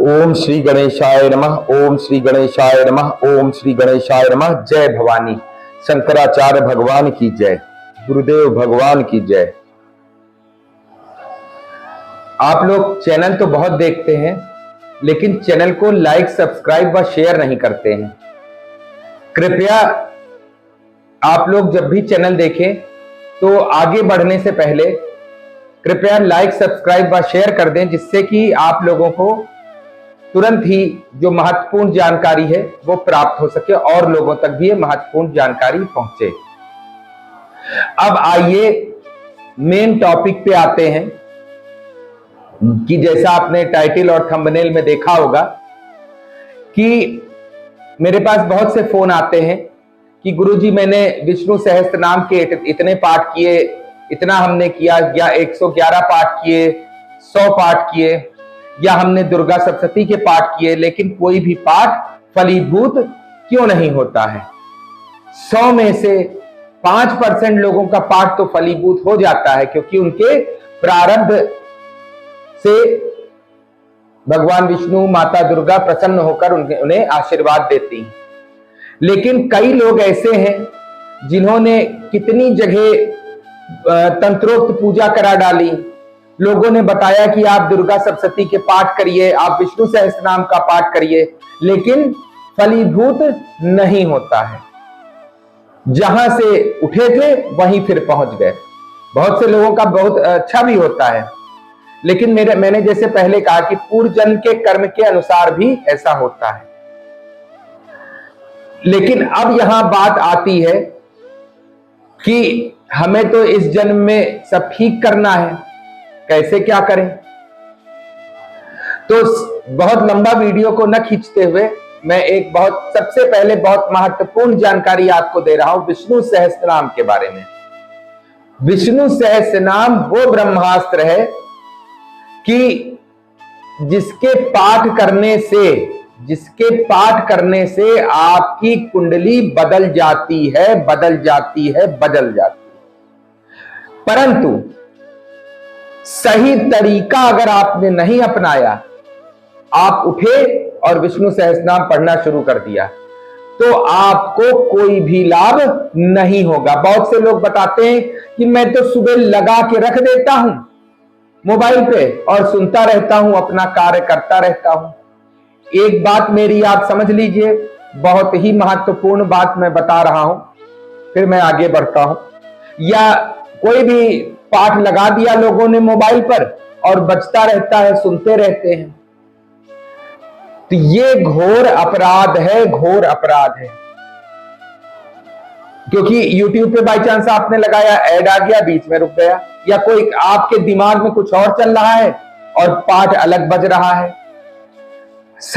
ओम श्री गणेशाय नमः। ओम श्री गणेशाय नमः। ओम श्री गणेशाय नमः। जय भवानी। शंकराचार्य भगवान की जय। गुरुदेव भगवान की जय। आप लोग चैनल तो बहुत देखते हैं, लेकिन चैनल को लाइक, सब्सक्राइब व शेयर नहीं करते हैं। कृपया आप लोग जब भी चैनल देखें तो आगे बढ़ने से पहले कृपया लाइक, सब्सक्राइब व शेयर कर दें, जिससे कि आप लोगों को तुरंत ही जो महत्वपूर्ण जानकारी है वो प्राप्त हो सके और लोगों तक भी ये महत्वपूर्ण जानकारी पहुंचे। अब आइए मेन टॉपिक पे आते हैं कि जैसा आपने टाइटल और थंबनेल में देखा होगा कि मेरे पास बहुत से फोन आते हैं कि गुरुजी मैंने विष्णु सहस्त्र नाम के इतने पाठ किए, इतना हमने किया, या 111 पाठ किए, 100 पाठ किए, या हमने दुर्गा सप्तशती के पाठ किए, लेकिन कोई भी पाठ फलीभूत क्यों नहीं होता है। 100 में से 5% लोगों का पाठ तो फलीभूत हो जाता है, क्योंकि उनके प्रारब्ध से भगवान विष्णु, माता दुर्गा प्रसन्न होकर उन्हें आशीर्वाद देती हैं। लेकिन कई लोग ऐसे हैं जिन्होंने कितनी जगह तंत्रोक्त पूजा करा डाली, लोगों ने बताया कि आप दुर्गा सप्तशती के पाठ करिए, आप विष्णु सहस्त्र नाम का पाठ करिए, लेकिन फलीभूत नहीं होता है। जहां से उठे थे वहीं फिर पहुंच गए। बहुत से लोगों का बहुत अच्छा भी होता है, लेकिन मैंने जैसे पहले कहा कि पूर्व जन्म के कर्म के अनुसार भी ऐसा होता है। लेकिन अब यहां बात आती है कि हमें तो इस जन्म में सब ठीक करना है, कैसे क्या करें। तो बहुत लंबा वीडियो को न खींचते हुए मैं एक सबसे पहले बहुत महत्वपूर्ण जानकारी आपको दे रहा हूं विष्णु सहस्त्र नाम के बारे में। विष्णु सहस्त्र नाम वो ब्रह्मास्त्र है कि जिसके पाठ करने से आपकी कुंडली बदल जाती है। परंतु सही तरीका अगर आपने नहीं अपनाया, आप उठे और विष्णु सहस्त्रनाम पढ़ना शुरू कर दिया, तो आपको कोई भी लाभ नहीं होगा। बहुत से लोग बताते हैं कि मैं तो सुबह लगा के रख देता हूं मोबाइल पे और सुनता रहता हूं, अपना कार्य करता रहता हूं। एक बात मेरी आप समझ लीजिए, बहुत ही महत्वपूर्ण बात मैं बता रहा हूं, फिर मैं आगे बढ़ता हूं। या कोई भी पाठ लगा दिया लोगों ने मोबाइल पर और बजता रहता है, सुनते रहते हैं, तो ये घोर अपराध है, घोर अपराध है। क्योंकि YouTube पे बाई चांस आपने लगाया, ऐड आ गया, बीच में रुक गया, या कोई आपके दिमाग में कुछ और चल रहा है और पाठ अलग बज रहा है।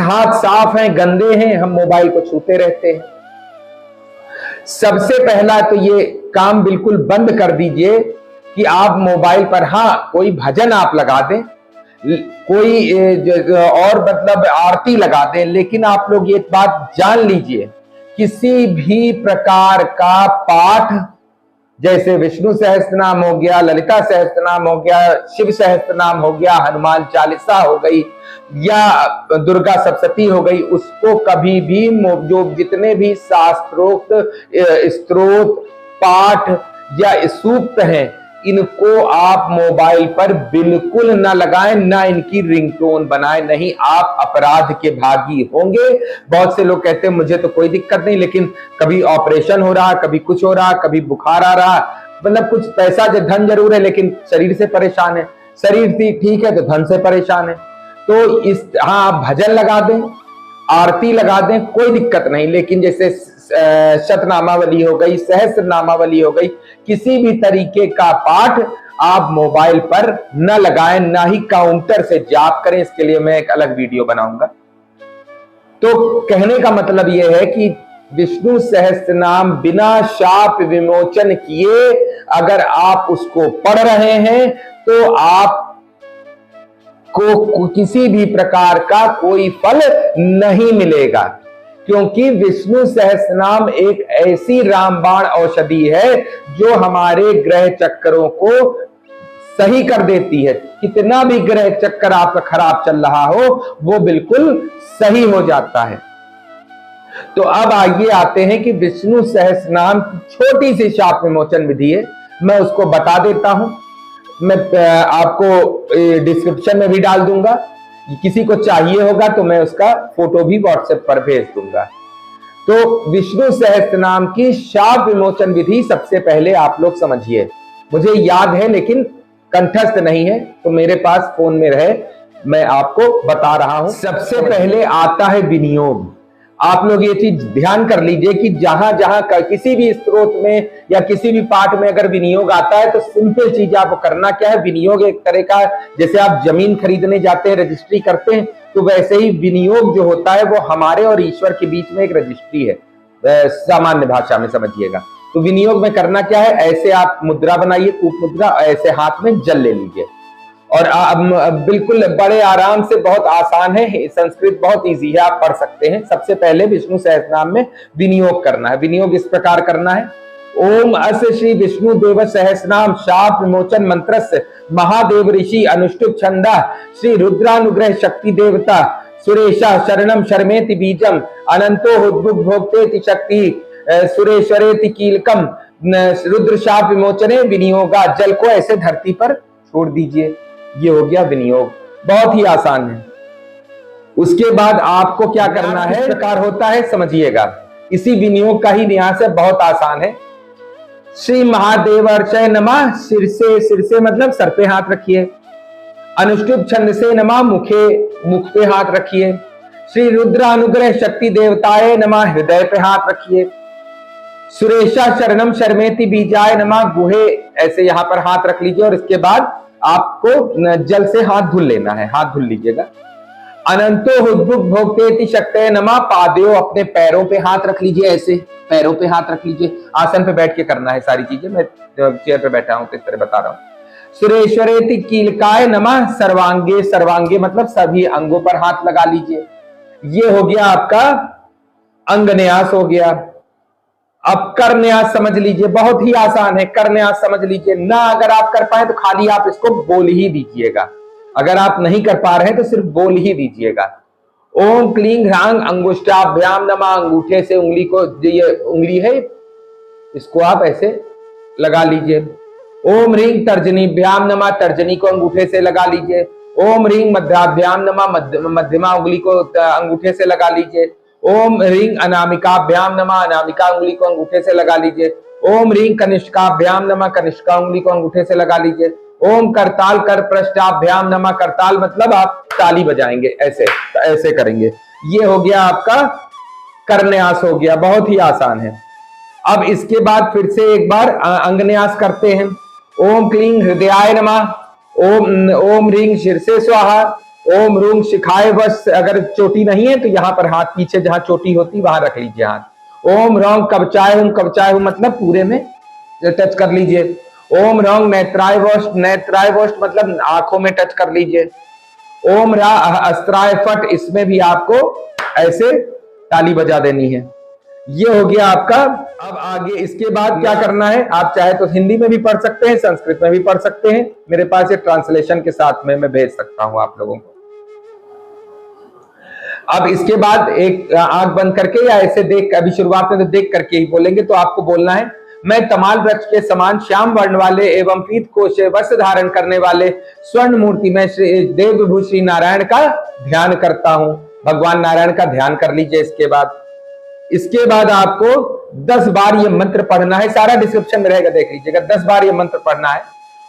हाथ साफ हैं, गंदे हैं, हम मोबाइल को छूते रहते हैं। सबसे पहला तो ये काम बिल्कुल बंद कर दीजिए कि आप मोबाइल पर, हाँ कोई भजन आप लगा दें, कोई और मतलब आरती लगा दें, लेकिन आप लोग ये बात जान लीजिए, किसी भी प्रकार का पाठ, जैसे विष्णु सहस्त्रनाम हो गया, ललिता सहस्त्रनाम हो गया, शिव सहस्त्रनाम हो गया, हनुमान चालीसा हो गई, या दुर्गा सप्तशती हो गई, उसको कभी भी जो जितने भी शास्त्रोक्त स्तोत्र, पाठ या सूक्त हैं, इनको आप मोबाइल पर बिल्कुल न लगाएं, ना इनकी रिंगटोन बनाएं, नहीं आप अपराध के भागी होंगे। बहुत से लोग कहते हैं मुझे तो कोई दिक्कत नहीं, लेकिन कभी ऑपरेशन हो रहा, कभी कुछ हो रहा, कभी बुखार आ रहा, मतलब कुछ पैसा धन जरूर है लेकिन शरीर से परेशान है, शरीर ठीक है तो धन से परेशान है। तो हाँ आप भजन लगा दें, आरती लगा दें, कोई दिक्कत नहीं, लेकिन जैसे शतनामावली हो गई, सहस्त्र नामावली हो गई, किसी भी तरीके का पाठ आप मोबाइल पर न लगाएं, ना ही काउंटर से जाप करें। इसके लिए मैं एक अलग वीडियो बनाऊंगा। तो कहने का मतलब यह है कि विष्णु सहस्त्र नाम बिना शाप विमोचन किए अगर आप उसको पढ़ रहे हैं तो आप को किसी भी प्रकार का कोई फल नहीं मिलेगा, क्योंकि विष्णु सहस्त्रनाम एक ऐसी रामबाण औषधि है जो हमारे ग्रह चक्रों को सही कर देती है। कितना भी ग्रह चक्कर आपका खराब चल रहा हो वो बिल्कुल सही हो जाता है। तो अब आइए आते हैं कि विष्णु सहस्त्रनाम की छोटी सी शाप विमोचन विधि है, मैं उसको बता देता हूं। मैं आपको डिस्क्रिप्शन में भी डाल दूंगा, किसी को चाहिए होगा तो मैं उसका फोटो भी व्हाट्सएप पर भेज दूंगा। तो विष्णु सहस्त्रनाम की शाप विमोचन विधि सबसे पहले आप लोग समझिए। मुझे याद है लेकिन कंठस्थ नहीं है, तो मेरे पास फोन में रहे, मैं आपको बता रहा हूं। सबसे पहले आता है विनियोग। आप लोग ये चीज ध्यान कर लीजिए कि जहां जहां किसी भी स्त्रोत में या किसी भी पाठ में अगर विनियोग आता है तो सिंपल चीज आपको करना क्या है। विनियोग एक तरह का, जैसे आप जमीन खरीदने जाते हैं, रजिस्ट्री करते हैं, तो वैसे ही विनियोग जो होता है वो हमारे और ईश्वर के बीच में एक रजिस्ट्री है, सामान्य भाषा में समझिएगा। तो विनियोग में करना क्या है, ऐसे आप मुद्रा बनाइए, कूप मुद्रा, ऐसे हाथ में जल ले लीजिए और बिल्कुल बड़े आराम से, बहुत आसान है, संस्कृत बहुत इजी है, आप पढ़ सकते हैं। सबसे पहले विष्णु सहस्त्रनाम में विनियोग करना है। विनियोग इस प्रकार करना है, ओम अस्य श्री विष्णु देव सहस्त्रनाम शाप विमोचन मंत्रस्य महादेव ऋषि अनुष्टुप छंदा श्री रुद्रानुग्रह शक्ति देवता सुरेशा शरणम शर्मेति बीजम अनंतो भोक्तेति शक्ति सुरेश्वरेति कीलकम रुद्र शाप विमोचने विनियोगा। जल को ऐसे धरती पर छोड़ दीजिए, ये हो गया विनियोग, बहुत ही आसान है। उसके बाद आपको क्या करना है, प्रकार होता है समझिएगा। इसी विनियोग का ही न्यास है, बहुत आसान है। श्री महादेव अर्चय नमः, सिर से मतलब सर पे हाथ रखिए। अनुष्टुप छंद से नमः, मुख पे हाथ रखिए। श्री रुद्र अनुग्रह शक्ति देवताए नमः, हृदय पे हाथ रखिए। सुरेशा शरणम शर्मेति बीजाय नमः, गुहे ऐसे यहां पर हाथ रख लीजिए और इसके बाद आपको जल से हाथ धुल लेना है, हाथ धुल लीजिएगा। अनंतो हुद्भुक भोक्तेति शक्तये नमः, पादयों अपने पैरों पे हाथ रख लीजिए, ऐसे पैरों पे हाथ रख लीजिए। आसन पे बैठ के करना है सारी चीजें, मैं चेयर पे बैठा हूं तो इस तरह बता रहा हूं। सुरेश्वरेति कीलकाय नमः, सर्वांगे, सर्वांगे मतलब सभी अंगों पर हाथ लगा लीजिए। ये हो गया आपका अंगन्यास हो गया। अब करन्यास समझ लीजिए, बहुत ही आसान है। करन्यास समझ लीजिए ना, अगर आप कर पाए तो खाली आप इसको बोल ही दीजिएगा, अगर आप नहीं कर पा रहे हैं तो सिर्फ बोल ही दीजिएगा। ओम क्लीं ह्रांग अंगुष्ठाभ्याम नमः, अंगूठे से उंगली को, ये उंगली है इसको आप ऐसे लगा लीजिए। ओम ह्रीं तर्जनीभ्याम नमः, तर्जनी को अंगूठे से लगा लीजिए। ओम ह्रीं मध्याभ्याम नमः, मध्यमा उंगली को अंगूठे से लगा लीजिए। ओम ह्रीं अनामिकाभ्याम नमः, अनामिका उंगली को अंगूठे से लगा लीजिए। ओम ह्रीं कनिष्काभ्याम नमः, कनिष्का उंगली को अंगूठे से लगा लीजिए। ओम करताल कर पृष्ठाभ्याम नमः, करताल मतलब आप ताली बजाएंगे, ऐसे ऐसे करेंगे। ये हो गया आपका करन्यास हो गया, बहुत ही आसान है। अब इसके बाद फिर से एक बार अंगन्यास करते हैं। ओम क्लीं हृदयाय नमः, ओम ह्रीं शीर्षे स्वाहा, ओम रूंग शिखाए वश, अगर चोटी नहीं है तो यहाँ पर हाथ पीछे जहां चोटी होती वहां रख लीजिए हाथ। ओम रौंग कवचाय हूं मतलब पूरे में टच कर लीजिए। ओम रौंग नेत्राय वोष्ट मतलब आंखों में टच कर लीजिए। ओम रा अस्त्राय फट, इसमें भी आपको ऐसे ताली बजा देनी है। ये हो गया आपका। अब आगे इसके बाद क्या करना है, आप चाहे तो हिंदी में भी पढ़ सकते हैं, संस्कृत में भी पढ़ सकते हैं, मेरे पास ये ट्रांसलेशन के साथ में मैं भेज सकता हूं आप लोगों को। अब इसके बाद एक आंख बंद करके या ऐसे देख, अभी शुरुआत में तो देख करके ही बोलेंगे, तो आपको बोलना है, मैं तमाल वृक्ष के समान श्याम वर्ण वाले एवं पीत कोशे वस्त्र धारण करने वाले स्वर्ण मूर्ति में श्री देव विभू श्री नारायण का ध्यान करता हूं। भगवान नारायण का ध्यान कर लीजिए। इसके बाद आपको 10 बार ये मंत्र पढ़ना है, सारा डिस्क्रिप्शन में रहेगा, देख लीजिएगा। 10 बार ये मंत्र पढ़ना है।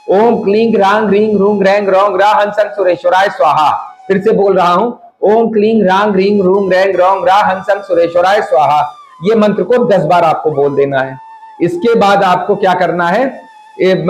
ओम क्लीं ह्रांग ह्रीं ह्रूंग रैंग रौंग रा हंसन सुरेश्वराय स्वाहा। फिर से बोल रहा हूं, ओम क्लीं ह्रांग ह्रीं ह्रूंग रैंग रौंग रा हंसन सुरेश्वराय स्वाहा। ये मंत्र को 10 बार आपको बोल देना है। इसके बाद आपको क्या करना है,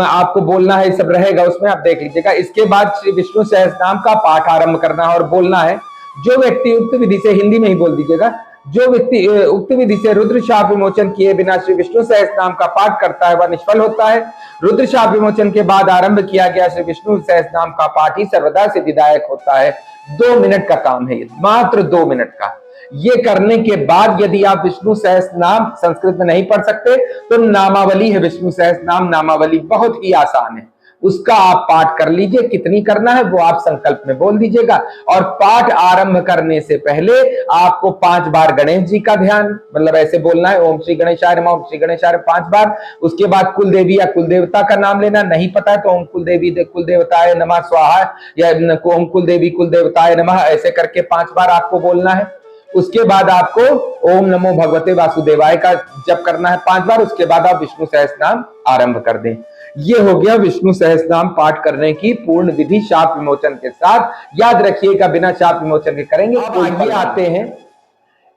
आपको बोलना है, सब रहेगा उसमें, आप देख लीजिएगा। इसके बाद श्री विष्णु सहस्त्रनाम का पाठ आरंभ करना है और बोलना है, जो व्यक्ति उक्त विधि से, हिंदी में ही बोल दीजिएगा, जो व्यक्ति उक्त विधि से रुद्र शाप विमोचन किए बिना श्री विष्णु सहस्त्रनाम का पाठ करता है वह निष्फल होता है। रुद्र शाप विमोचन के बाद आरंभ किया गया श्री विष्णु सहस्त्रनाम का पाठ ही सर्वदा सिद्धिदायक होता है। 2 मिनट का काम है, मात्र 2 मिनट का। ये करने के बाद यदि आप विष्णु सहस्त्रनाम संस्कृत में नहीं पढ़ सकते तो नामावली है, विष्णु सहस्त्रनाम नामावली बहुत ही आसान है, उसका आप पाठ कर लीजिए। कितनी करना है वो आप संकल्प में बोल दीजिएगा। और पाठ आरंभ करने से पहले आपको 5 बार गणेश जी का ध्यान, मतलब ऐसे बोलना है, ओम श्री गणेशाय नमः, ओम श्री गणेशाय 5 बार। उसके बाद कुल देवी या कुल देवता का नाम लेना, नहीं पता है तो ओम कुल देवी कुल देवताय नमः स्वाहा या ओम कुल देवी कुल देवताय नमः, ऐसे करके 5 बार आपको बोलना है। उसके बाद आपको ओम नमो भगवते वासुदेवाय का जप करना है 5 बार। उसके बाद आप विष्णु सहस्त्रनाम आरंभ कर दें। ये हो गया विष्णु सहस्त्रनाम पाठ करने की पूर्ण विधि शाप विमोचन के साथ। याद रखिएगा बिना शाप विमोचन के करेंगे। अब ये आते हैं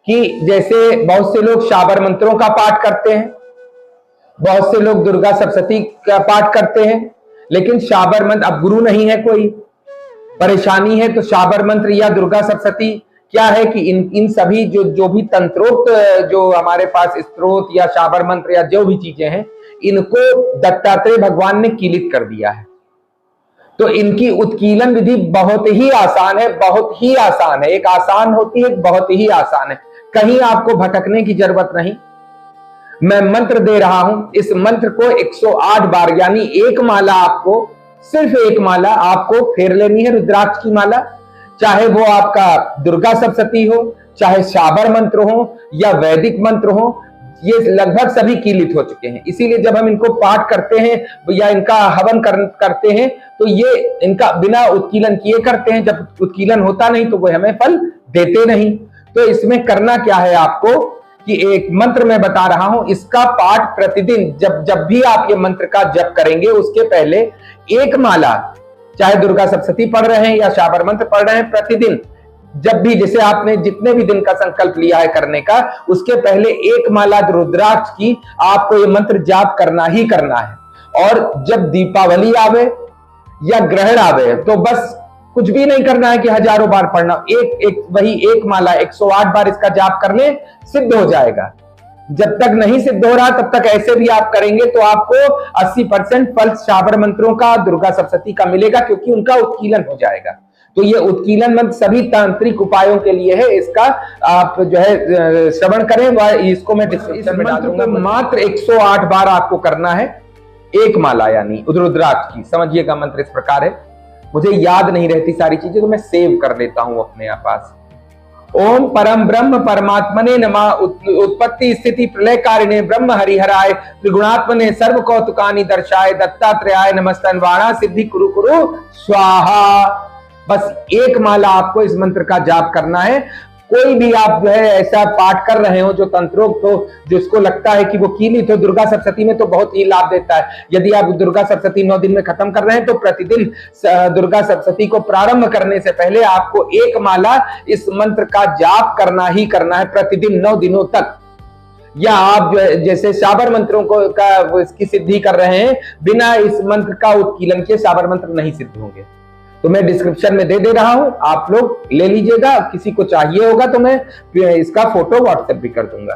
कि जैसे बहुत से लोग शाबर मंत्रों का पाठ करते हैं, बहुत से लोग दुर्गा सप्तशती का पाठ करते हैं, लेकिन शाबर मंत्र, अब गुरु नहीं है, कोई परेशानी है तो शाबर मंत्र या दुर्गा सप्तशती क्या है कि इन सभी जो भी तंत्रोक्त जो हमारे पास स्त्रोत या शाबर मंत्र या जो भी चीजें हैं, इनको दत्तात्रेय भगवान ने कीलित कर दिया है। तो इनकी उत्कीलन विधि बहुत ही आसान है, बहुत ही आसान है। एक आसान होती है, बहुत ही आसान है, कहीं आपको भटकने की जरूरत नहीं। मैं मंत्र दे रहा हूं, इस मंत्र को 108 बार, यानी एक माला आपको, सिर्फ एक माला आपको फेर लेनी है, रुद्राक्ष की माला। चाहे वो आपका दुर्गा सप्तशती हो, चाहे शाबर मंत्र हो या वैदिक मंत्र हो, ये लगभग सभी कीलित हो चुके हैं। इसीलिए जब हम इनको पाठ करते हैं या इनका हवन करते हैं तो ये इनका बिना उत्कीलन किए करते हैं। जब उत्कीलन होता नहीं तो वो हमें फल देते नहीं। तो इसमें करना क्या है आपको कि एक मंत्र मैं बता रहा हूं, इसका पाठ प्रतिदिन जब भी आप ये मंत्र का जप करेंगे उसके पहले एक माला, चाहे दुर्गा सप्तशती पढ़ रहे हैं या शाबर मंत्र पढ़ रहे हैं, प्रतिदिन जब भी, जैसे आपने जितने भी दिन का संकल्प लिया है करने का, उसके पहले एक माला रुद्राक्ष की आपको ये मंत्र जाप करना ही करना है। और जब दीपावली आवे या ग्रहण आवे तो बस कुछ भी नहीं करना है कि हजारों बार पढ़ना, वही एक माला 108 बार इसका जाप करने सिद्ध हो जाएगा। जब तक नहीं सिद्ध हो रहा तब तक ऐसे भी आप करेंगे तो आपको 80% फल शाबर मंत्रों का, दुर्गा सप्तशती का मिलेगा, क्योंकि उनका उत्कीलन हो जाएगा। तो ये उत्कीलन मंत्र सभी तांत्रिक उपायों के लिए है। इसका आप जो है श्रवण करें, इसको मैं डिस्क्रिप्शन में डाल दूंगा। मात्र 108 बार आपको करना है, एक माला यानी रुद्राक्ष की। समझिएगा मंत्र इस प्रकार है, मुझे याद नहीं रहती सारी चीजें तो मैं सेव कर लेता हूं अपने पास। ओम परम ब्रह्म परमात्मने नमः, उत्पत्ति स्थिति प्रलय कारिणे ब्रह्म हरिहराय, त्रिगुणात्मने सर्व कौतुकानि दर्शाय, दत्तात्रेयाय नमस्तन्वाणा सिद्धि कुरु कुरु स्वाहा। बस एक माला आपको इस मंत्र का जाप करना है। कोई भी आप जो है ऐसा पाठ कर रहे हो जो तंत्रोक्त हो, जिसको लगता है कि वो कीलित हो, दुर्गा सप्तशती में तो बहुत ही लाभ देता है। यदि आप दुर्गा सप्तशती 9 दिन में खत्म कर रहे हैं तो प्रतिदिन दुर्गा सप्तशती को प्रारंभ करने से पहले आपको एक माला इस मंत्र का जाप करना ही करना है प्रतिदिन 9 दिनों तक। या आप जो जैसे शाबर मंत्रों को का इसकी सिद्धि कर रहे हैं, बिना इस मंत्र का उत्कीलन के शाबर मंत्र नहीं सिद्ध होंगे। तो मैं डिस्क्रिप्शन में दे रहा हूं, आप लोग ले लीजिएगा। किसी को चाहिए होगा तो मैं इसका फोटो व्हाट्सएप भी कर दूंगा।